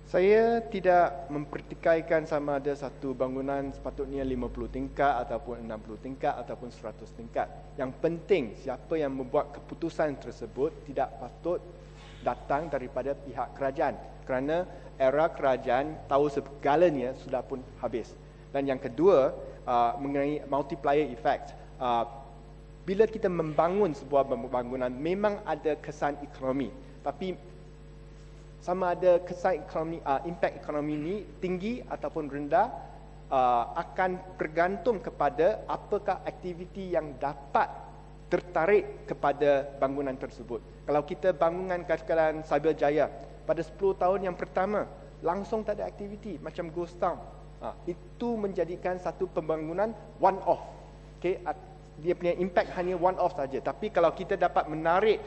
Saya tidak mempertikaikan sama ada satu bangunan sepatutnya 50 tingkat ataupun 60 tingkat ataupun 100 tingkat. Yang penting siapa yang membuat keputusan tersebut tidak patut datang daripada pihak kerajaan. Kerana era kerajaan tahu segalanya sudah pun habis. Dan yang kedua, mengenai multiplier effect. Bila kita membangun sebuah bangunan memang ada kesan ekonomi. Tapi sama ada kesan ekonomi, impact ekonomi ini tinggi ataupun rendah akan bergantung kepada apakah aktiviti yang dapat tertarik kepada bangunan tersebut. Kalau kita bangunan katakan Cyberjaya pada 10 tahun yang pertama langsung tak ada aktiviti macam ghost town, itu menjadikan satu pembangunan one off. Okay? Dia punya impact hanya one off saja. Tapi kalau kita dapat menarik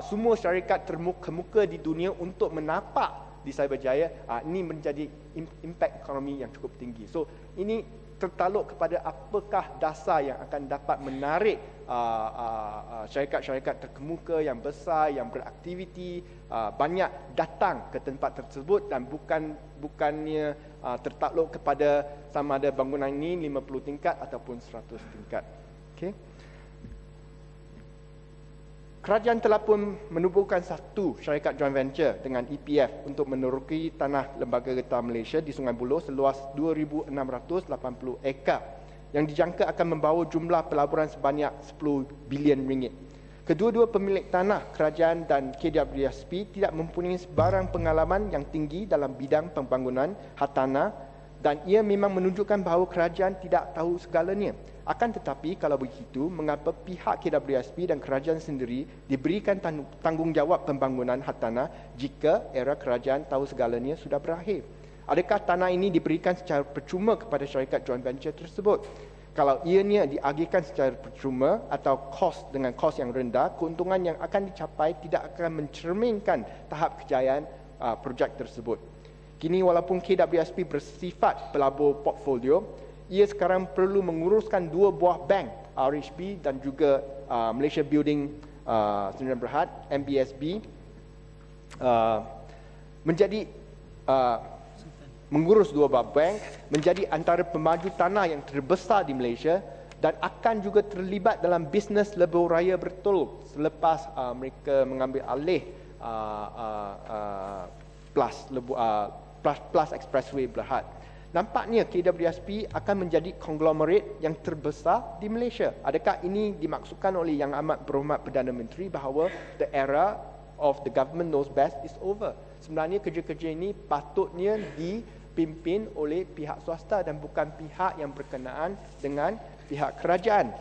semua syarikat terkemuka di dunia untuk menapak di Cyberjaya, ini menjadi impact ekonomi yang cukup tinggi. So ini tertaluk kepada apakah dasar yang akan dapat menarik syarikat-syarikat terkemuka yang besar, yang beraktiviti, banyak datang ke tempat tersebut dan bukannya tertakluk kepada sama ada bangunan ini 50 tingkat ataupun 100 tingkat. Okay. Kerajaan telah pun menubuhkan satu syarikat joint venture dengan EPF untuk meneroki tanah Lembaga Getah Malaysia di Sungai Buloh seluas 2,680 ekar yang dijangka akan membawa jumlah pelaburan sebanyak 10 bilion ringgit. Kedua-dua pemilik tanah, kerajaan dan KWSP tidak mempunyai sebarang pengalaman yang tinggi dalam bidang pembangunan hartanah dan ia memang menunjukkan bahawa kerajaan tidak tahu segalanya. Akan tetapi kalau begitu, mengapa pihak KWSP dan kerajaan sendiri diberikan tanggungjawab pembangunan hartanah jika era kerajaan tahu segalanya sudah berakhir? Adakah tanah ini diberikan secara percuma kepada syarikat joint venture tersebut? Kalau ianya diagihkan secara percuma atau dengan kos yang rendah, keuntungan yang akan dicapai tidak akan mencerminkan tahap kejayaan projek tersebut. Kini walaupun KWSP bersifat pelabur portfolio, ia sekarang perlu menguruskan dua buah bank, RHB dan juga Malaysia Building Sdn Bhd, MBSB, menjadi mengurus dua buah bank, menjadi antara pemaju tanah yang terbesar di Malaysia dan akan juga terlibat dalam bisnes lebuh raya bertolak selepas mereka mengambil alih Plus Expressway Berhad. Nampaknya KWSP akan menjadi konglomerat yang terbesar di Malaysia. Adakah ini dimaksudkan oleh Yang Amat Berhormat Perdana Menteri bahawa the era of the government knows best is over? Sebenarnya kerja-kerja ini patutnya dipimpin oleh pihak swasta dan bukan pihak yang berkenaan dengan pihak kerajaan.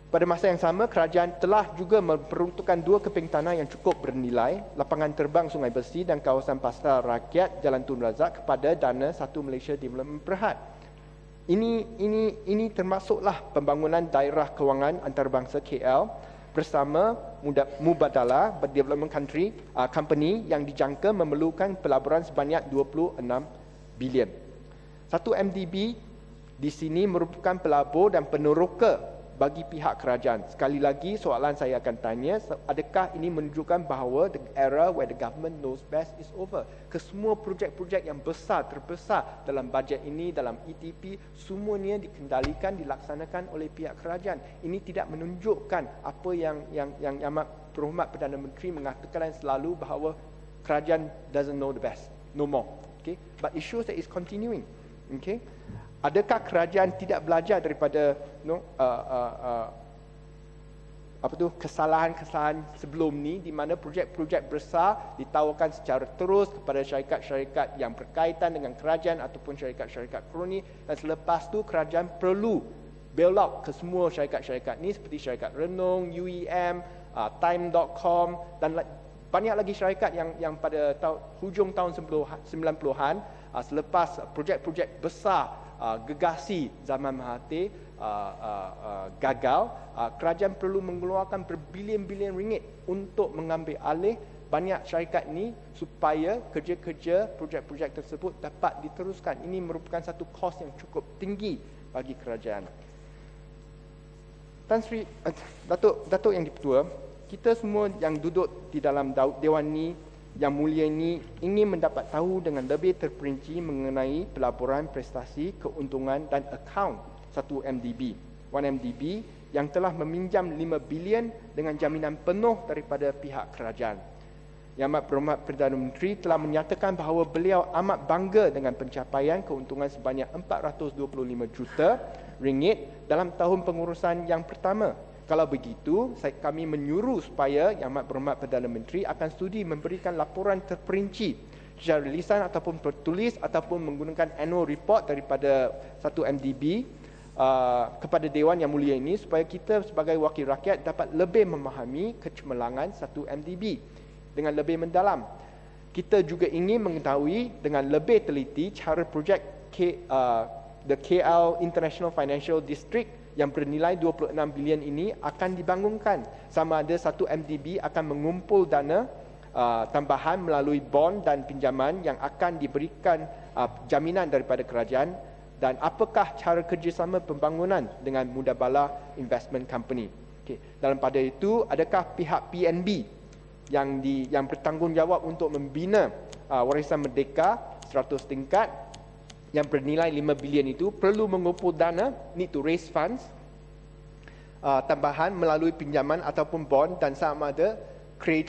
Pada masa yang sama, kerajaan telah juga memperuntukkan dua keping tanah yang cukup bernilai, lapangan terbang Sungai Besi dan kawasan pasar rakyat Jalan Tun Razak kepada dana Satu Malaysia Development Berhad. Ini termasuklah pembangunan daerah kewangan antarabangsa KL bersama Mubadala Development Company yang dijangka memerlukan pelaburan sebanyak 26 bilion. Satu MDB di sini merupakan pelabur dan peneroka bagi pihak kerajaan. Sekali lagi soalan saya akan tanya, adakah ini menunjukkan bahawa the era where the government knows best is over? Kesemua projek-projek yang terbesar dalam bajet ini, dalam ETP, semuanya dikendalikan, dilaksanakan oleh pihak kerajaan. Ini tidak menunjukkan apa yang Amat Berhormat Perdana Menteri mengatakan selalu bahawa kerajaan doesn't know the best, no more. Okay? But it shows that it's continuing. Okay? Adakah kerajaan tidak belajar daripada kesalahan-kesalahan sebelum ni di mana projek-projek besar ditawarkan secara terus kepada syarikat-syarikat yang berkaitan dengan kerajaan ataupun syarikat-syarikat kroni dan selepas tu kerajaan perlu bail out ke semua syarikat-syarikat ni seperti syarikat Renung, UEM, Time.com dan banyak lagi syarikat yang pada hujung tahun 90-an selepas projek-projek besar gegasi zaman Mahathir gagal, kerajaan perlu mengeluarkan berbilion-bilion ringgit untuk mengambil alih banyak syarikat ini supaya kerja-kerja projek-projek tersebut dapat diteruskan. Ini merupakan satu kos yang cukup tinggi bagi kerajaan. Tan Sri Datuk Yang Dipertua, kita semua yang duduk di dalam Dewan ini Yang Mulia ini ingin mendapat tahu dengan lebih terperinci mengenai pelaporan prestasi, keuntungan dan akaun 1MDB, 1MDB yang telah meminjam 5 bilion dengan jaminan penuh daripada pihak kerajaan. Yang Amat Berhormat Perdana Menteri telah menyatakan bahawa beliau amat bangga dengan pencapaian keuntungan sebanyak 425 juta ringgit dalam tahun pengurusan yang pertama. Kalau begitu, kami menyuruh supaya Yang Amat Berhormat Perdana Menteri akan sudi memberikan laporan terperinci secara lisan ataupun tertulis ataupun menggunakan annual report daripada 1MDB kepada Dewan Yang Mulia ini supaya kita sebagai wakil rakyat dapat lebih memahami kecemerlangan 1MDB dengan lebih mendalam. Kita juga ingin mengetahui dengan lebih teliti cara projek the KL International Financial District yang bernilai 26 bilion ini akan dibangunkan. Sama ada 1MDB akan mengumpul dana tambahan melalui bond dan pinjaman yang akan diberikan jaminan daripada kerajaan, dan apakah cara kerjasama pembangunan dengan Mudahbala Investment Company. Okay. Dalam pada itu, adakah pihak PNB yang bertanggungjawab untuk membina warisan merdeka 100 tingkat yang bernilai 5 bilion itu perlu mengumpul dana, need to raise funds tambahan melalui pinjaman ataupun bond, dan sama ada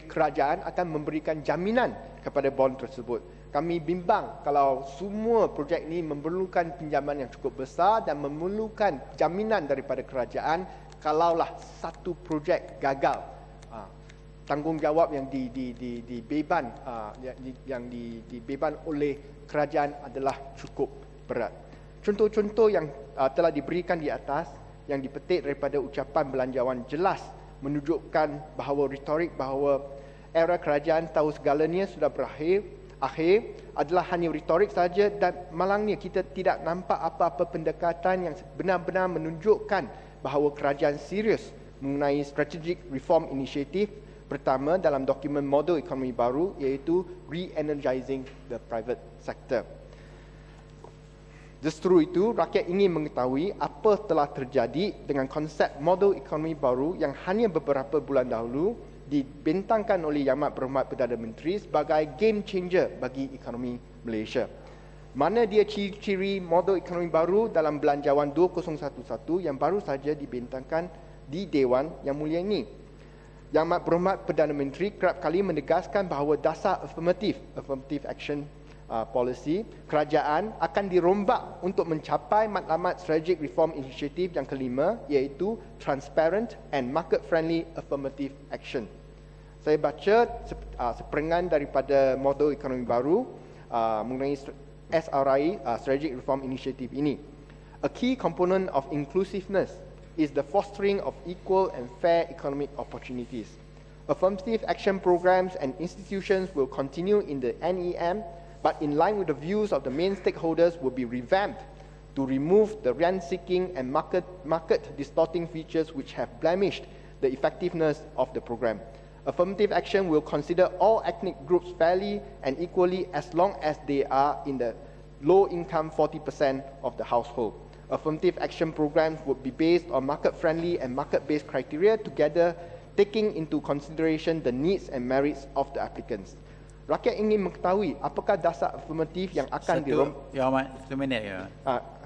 kerajaan akan memberikan jaminan kepada bond tersebut. Kami bimbang kalau semua projek ini memerlukan pinjaman yang cukup besar dan memerlukan jaminan daripada kerajaan. Kalaulah satu projek gagal, tanggungjawab yang dibeban oleh kerajaan adalah cukup berat. Contoh-contoh yang telah diberikan di atas yang dipetik daripada ucapan belanjawan jelas menunjukkan bahawa retorik bahawa era kerajaan tahu segalanya sudah berakhir adalah hanya retorik saja, dan malangnya kita tidak nampak apa-apa pendekatan yang benar-benar menunjukkan bahawa kerajaan serius mengenai strategic reform initiative pertama dalam dokumen model ekonomi baru, iaitu re-energizing the private sector. Justru itu, rakyat ingin mengetahui apa telah terjadi dengan konsep model ekonomi baru yang hanya beberapa bulan dahulu dibentangkan oleh Yang Amat Berhormat Perdana Menteri sebagai game changer bagi ekonomi Malaysia. Mana dia ciri-ciri model ekonomi baru dalam Belanjawan 2011 yang baru saja dibentangkan di Dewan Yang Mulia ini? Yang Amat Berhormat Perdana Menteri kerap kali menegaskan bahawa dasar affirmative action policy kerajaan akan dirombak untuk mencapai matlamat strategic reform initiative yang kelima, iaitu transparent and market friendly affirmative action. Saya baca seperengan daripada model ekonomi baru mengenai SRI, strategic reform initiative ini. A key component of inclusiveness is the fostering of equal and fair economic opportunities. Affirmative action programs and institutions will continue in the NEM, but in line with the views of the main stakeholders will be revamped to remove the rent-seeking and market-distorting features which have blemished the effectiveness of the program. Affirmative action will consider all ethnic groups fairly and equally as long as they are in the low-income 40% of the household. Affirmative action programs would be based on market-friendly and market-based criteria together, taking into consideration the needs and merits of the applicants. Rakyat ingin mengetahui apakah dasar afirmatif yang akan Ya Ahmad, 1 minit ya.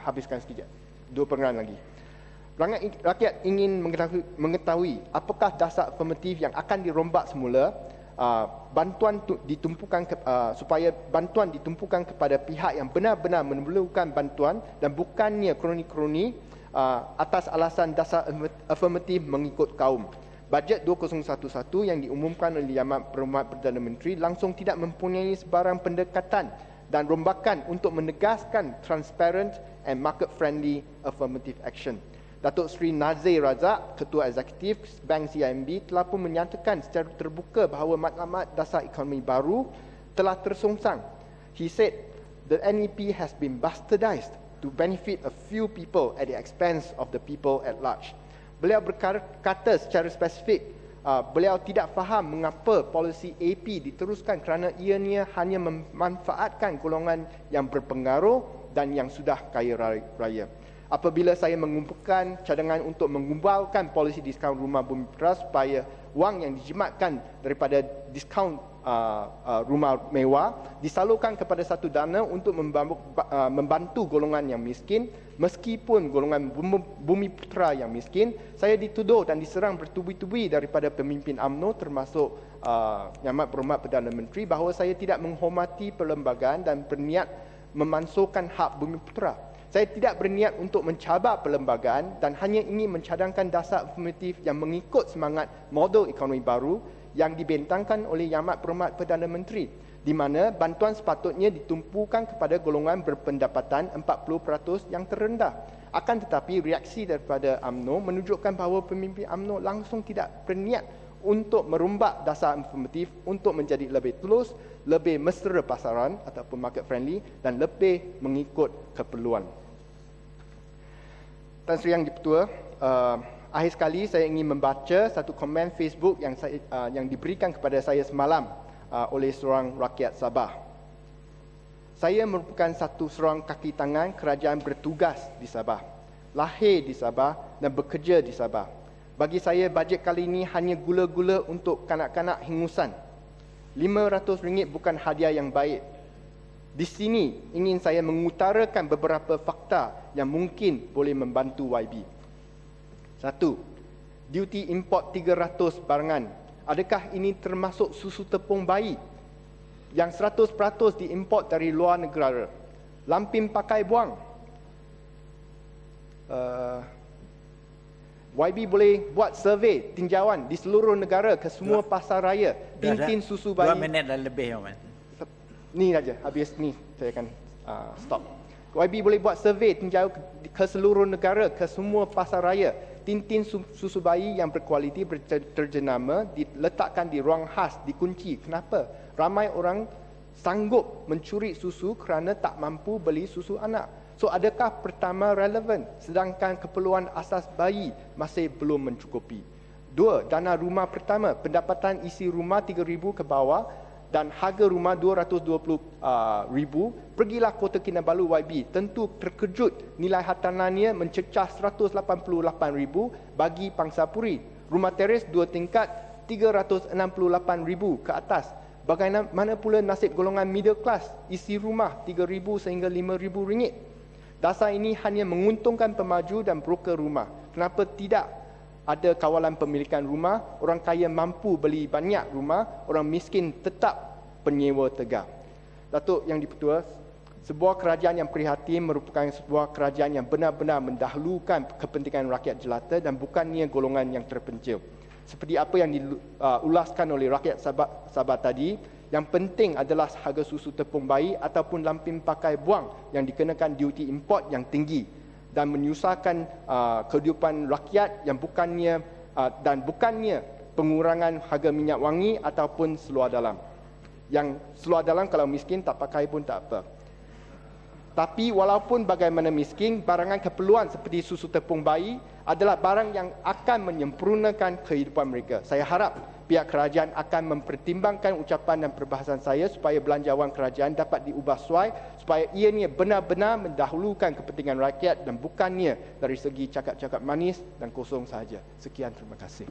Habiskan sekejap. 2 perangan lagi. Rakyat ingin mengetahui apakah dasar afirmatif yang akan dirombak semula, supaya bantuan ditumpukan kepada pihak yang benar-benar memerlukan bantuan dan bukannya kroni-kroni atas alasan dasar afirmatif mengikut kaum. Bajet 2011 yang diumumkan oleh Yang Amat Berhormat Perdana Menteri langsung tidak mempunyai sebarang pendekatan dan rombakan untuk menegaskan transparent and market-friendly affirmative action. Datuk Seri Nazir Razak, Ketua Eksekutif Bank CIMB, telah pun menyatakan secara terbuka bahawa matlamat dasar ekonomi baru telah tersongsang. He said the NEP has been bastardized to benefit a few people at the expense of the people at large. Beliau berkata secara spesifik, beliau tidak faham mengapa polisi AP diteruskan kerana ianya hanya memanfaatkan golongan yang berpengaruh dan yang sudah kaya raya. Apabila saya mengumpulkan cadangan untuk mengumbalkan polisi diskaun rumah bumi putra supaya wang yang dijimatkan daripada diskaun rumah mewah disalurkan kepada satu dana untuk membantu golongan yang miskin, meskipun golongan bumi putera yang miskin. Saya dituduh dan diserang bertubi-tubi daripada pemimpin UMNO termasuk Yang Amat Berhormat Perdana Menteri bahawa saya tidak menghormati perlembagaan dan berniat memansuhkan hak bumi putera. Saya tidak berniat untuk mencabar perlembagaan dan hanya ingin mencadangkan dasar afirmatif yang mengikut semangat model ekonomi baru yang dibentangkan oleh Yang Amat Berhormat Perdana Menteri, di mana bantuan sepatutnya ditumpukan kepada golongan berpendapatan 40% yang terendah. Akan tetapi reaksi daripada UMNO menunjukkan bahawa pemimpin UMNO langsung tidak berniat untuk merombak dasar afirmatif untuk menjadi lebih tulus, lebih mesra pasaran ataupun market friendly dan lebih mengikut keperluan. Tan Sri Yang Di-Pertua, akhir sekali saya ingin membaca satu komen Facebook yang diberikan kepada saya semalam oleh seorang rakyat Sabah. Saya merupakan seorang kaki tangan kerajaan bertugas di Sabah, lahir di Sabah dan bekerja di Sabah. Bagi saya, bajet kali ini hanya gula-gula untuk kanak-kanak hingusan. RM500 bukan hadiah yang baik. Di sini ingin saya mengutarakan beberapa fakta yang mungkin boleh membantu YB. 1. Duty import 300 barangan. Adakah ini termasuk susu tepung bayi yang 100% diimport dari luar negara? Lampin pakai buang. YB boleh buat survey tinjauan di seluruh negara ke semua pasar raya. Tintin susu bayi. 2 minit dah lebih, Wan. Ni saja, habis ni saya akan stop. YB boleh buat survei tinjau ke seluruh negara, ke semua pasar raya. Tintin susu bayi yang berkualiti, berterjenama, diletakkan di ruang khas, dikunci. Kenapa? Ramai orang sanggup mencuri susu kerana tak mampu beli susu anak. So, adakah pertama relevan sedangkan keperluan asas bayi masih belum mencukupi? 2. Dana rumah pertama, pendapatan isi rumah 3,000 ke bawah dan harga rumah 220,000, pergilah Kota Kinabalu YB. Tentu terkejut nilai hartanahnya mencecah 188,000 bagi Pangsapuri. Rumah teres 2 tingkat 368,000 ke atas. Bagaimana pula nasib golongan middle class? Isi rumah 3,000 sehingga RM5,000. Dasar ini hanya menguntungkan pemaju dan broker rumah. Kenapa tidak ada kawalan pemilikan rumah? Orang kaya mampu beli banyak rumah, orang miskin tetap penyewa tegar. Datuk Yang Di-Pertua, sebuah kerajaan yang prihatin merupakan sebuah kerajaan yang benar-benar mendahulukan kepentingan rakyat jelata dan bukannya golongan yang terpencil. Seperti apa yang diulaskan oleh rakyat Sabah tadi, yang penting adalah harga susu tepung bayi ataupun lampin pakai buang yang dikenakan duty import yang tinggi dan menyusahkan kehidupan rakyat yang bukannya pengurangan harga minyak wangi ataupun seluar dalam. Yang seluar dalam kalau miskin tak pakai pun tak apa. Tapi walaupun bagaimana miskin, barangan keperluan seperti susu tepung bayi adalah barang yang akan menyempurnakan kehidupan mereka. Saya harap pihak kerajaan akan mempertimbangkan ucapan dan perbahasan saya supaya belanjawan kerajaan dapat diubah sesuai, supaya ianya benar-benar mendahulukan kepentingan rakyat dan bukannya dari segi cakap-cakap manis dan kosong sahaja. Sekian, terima kasih.